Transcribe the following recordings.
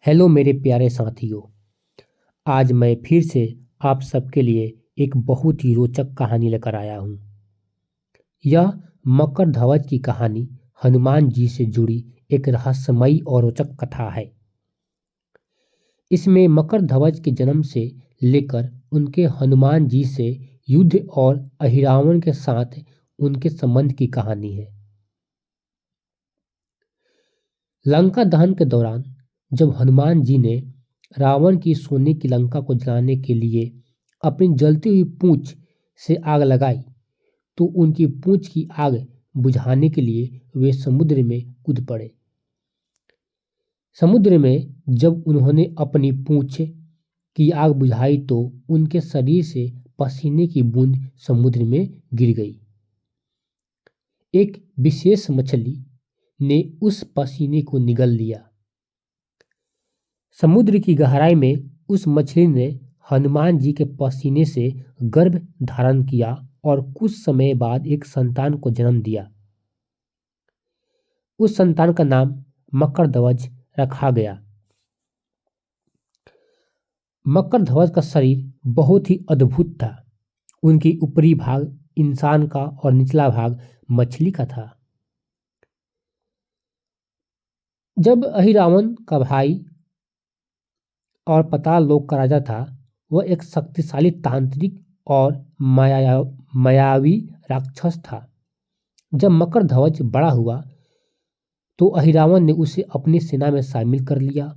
Hello मेरे प्यारे साथियों। आज मैं फिर से आप सबके लिए एक बहुत ही रोचक कहानी लेकर आया हूँ। यह मकर ध्वज की कहानी हनुमान जी से जुड़ी एक रहस्यमयी और रोचक कथा है। इसमें मकर ध्वज के जन्म से लेकर उनके हनुमान जी से युद्ध और अहिरावण के साथ उनके संबंध की कहानी है। लंका दहन के दौरान जब हनुमान जी ने रावण की सोने की लंका को जलाने के लिए अपनी जलती हुई पूंछ से आग लगाई, तो उनकी पूंछ की आग बुझाने के लिए वे समुद्र में कूद पड़े। समुद्र में जब उन्होंने अपनी पूंछ की आग बुझाई तो उनके शरीर से पसीने की बूंद समुद्र में गिर गई। एक विशेष मछली ने उस पसीने को निगल लिया। समुद्र की गहराई में उस मछली ने हनुमान जी के पसीने से गर्भ धारण किया और कुछ समय बाद एक संतान को जन्म दिया। उस संतान का नाम मकर ध्वज रखा गया। मकर ध्वज का शरीर बहुत ही अद्भुत था। उनकी ऊपरी भाग इंसान का और निचला भाग मछली का था। जब अहिरावण का भाई और पाताल लोक का राजा था, वह एक शक्तिशाली तांत्रिक और मायावी राक्षस था। जब मकर ध्वज बड़ा हुआ तो अहिरावण ने उसे अपनी सेना में शामिल कर लिया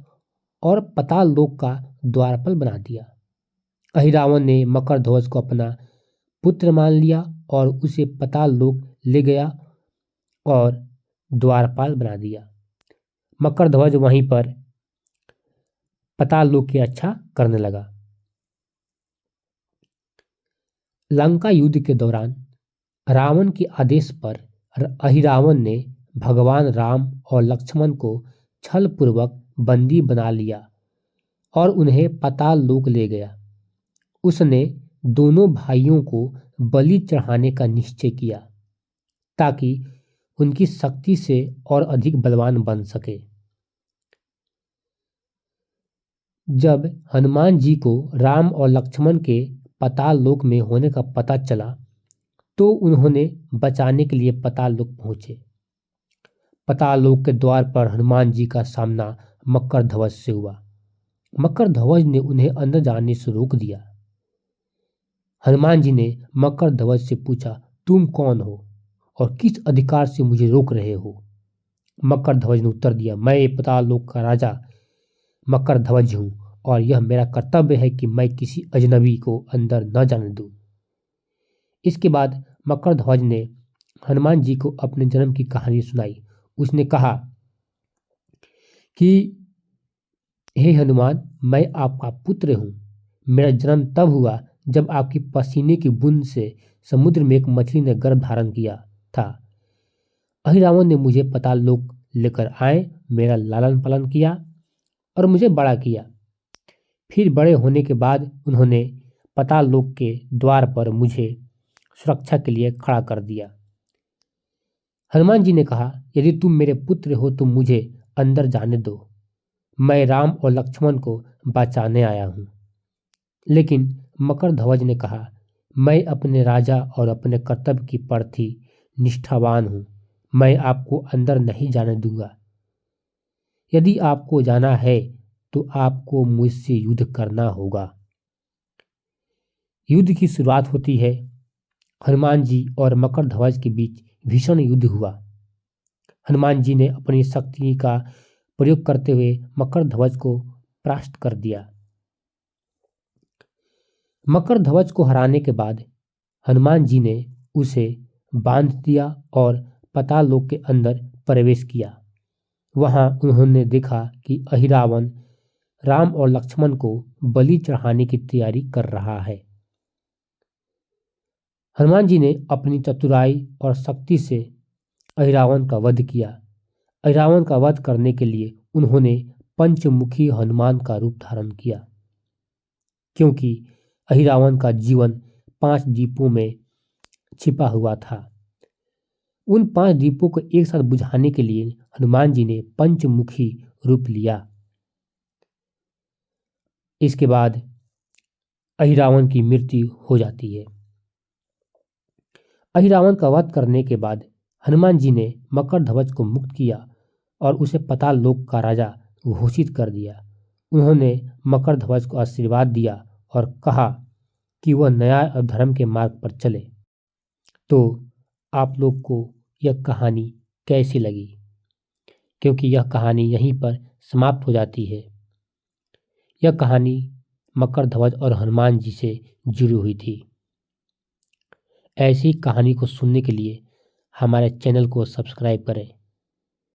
और पाताल लोक का द्वारपाल बना दिया। अहिरावण ने मकर ध्वज को अपना पुत्र मान लिया और उसे पाताल लोक ले गया और द्वारपाल बना दिया। मकर ध्वज वहीं पर पाताल लोक की रक्षा करने लगा। लंका युद्ध के दौरान रावण के आदेश पर अहिरावण ने भगवान राम और लक्ष्मण को छल पूर्वक बंदी बना लिया और उन्हें पाताल लोक ले गया। उसने दोनों भाइयों को बलि चढ़ाने का निश्चय किया ताकि उनकी शक्ति से और अधिक बलवान बन सके। जब हनुमान जी को राम और लक्ष्मण के पाताल लोक में होने का पता चला तो उन्होंने बचाने के लिए पाताल लोक पहुंचे। पाताल लोक के द्वार पर हनुमान जी का सामना मकर ध्वज से हुआ। मकर ध्वज ने उन्हें अंदर जाने से रोक दिया। हनुमान जी ने मकर ध्वज से पूछा, तुम कौन हो और किस अधिकार से मुझे रोक रहे हो? मकर ध्वज ने उत्तर दिया, मैं पाताल लोक का राजा मकर ध्वज हूं और यह मेरा कर्तव्य है कि मैं किसी अजनबी को अंदर न जाने दूं। इसके बाद मकर ध्वज ने हनुमान जी को अपने जन्म की कहानी सुनाई। उसने कहा कि हे हनुमान, मैं आपका पुत्र हूं। मेरा जन्म तब हुआ जब आपकी पसीने की बूंद से समुद्र में एक मछली ने गर्भ धारण किया था। अहिरावण ने मुझे पाताल लोक लेकर आए, मेरा लालन पालन किया और मुझे बड़ा किया। फिर बड़े होने के बाद उन्होंने पाताल लोक के द्वार पर मुझे सुरक्षा के लिए खड़ा कर दिया। हनुमान जी ने कहा, यदि तुम मेरे पुत्र हो तो मुझे अंदर जाने दो। मैं राम और लक्ष्मण को बचाने आया हूं। लेकिन मकर ध्वज ने कहा, मैं अपने राजा और अपने कर्तव्य की प्रति निष्ठावान हूं। मैं आपको अंदर नहीं जाने दूंगा। यदि आपको जाना है तो आपको मुझसे युद्ध करना होगा। युद्ध की शुरुआत होती है। हनुमान जी और मकर ध्वज के बीच भीषण युद्ध हुआ। हनुमान जी ने अपनी शक्ति का प्रयोग करते हुए मकर ध्वज को परास्त कर दिया। मकर ध्वज को हराने के बाद हनुमान जी ने उसे बांध दिया और पाताल लोक के अंदर प्रवेश किया। वहां उन्होंने देखा कि अहिरावण राम और लक्ष्मण को बलि चढ़ाने की तैयारी कर रहा है। हनुमान जी ने अपनी चतुराई और शक्ति से अहिरावण का वध किया। अहिरावण का वध करने के लिए उन्होंने पंचमुखी हनुमान का रूप धारण किया, क्योंकि अहिरावण का जीवन 5 दीपों में छिपा हुआ था। उन 5 दीपों को एक साथ बुझाने के लिए हनुमान जी ने पंचमुखी रूप लिया। इसके बाद अहिरावण की मृत्यु हो जाती है। अहिरावण का वध करने के बाद हनुमान जी ने मकरध्वज को मुक्त किया और उसे पाताल लोक का राजा घोषित कर दिया। उन्होंने मकरध्वज को आशीर्वाद दिया और कहा कि वह न्याय और धर्म के मार्ग पर चले। तो आप लोग को यह कहानी कैसी लगी? क्योंकि यह कहानी यहीं पर समाप्त हो जाती है। यह कहानी मकरध्वज और हनुमान जी से जुड़ी हुई थी। ऐसी कहानी को सुनने के लिए हमारे चैनल को सब्सक्राइब करें।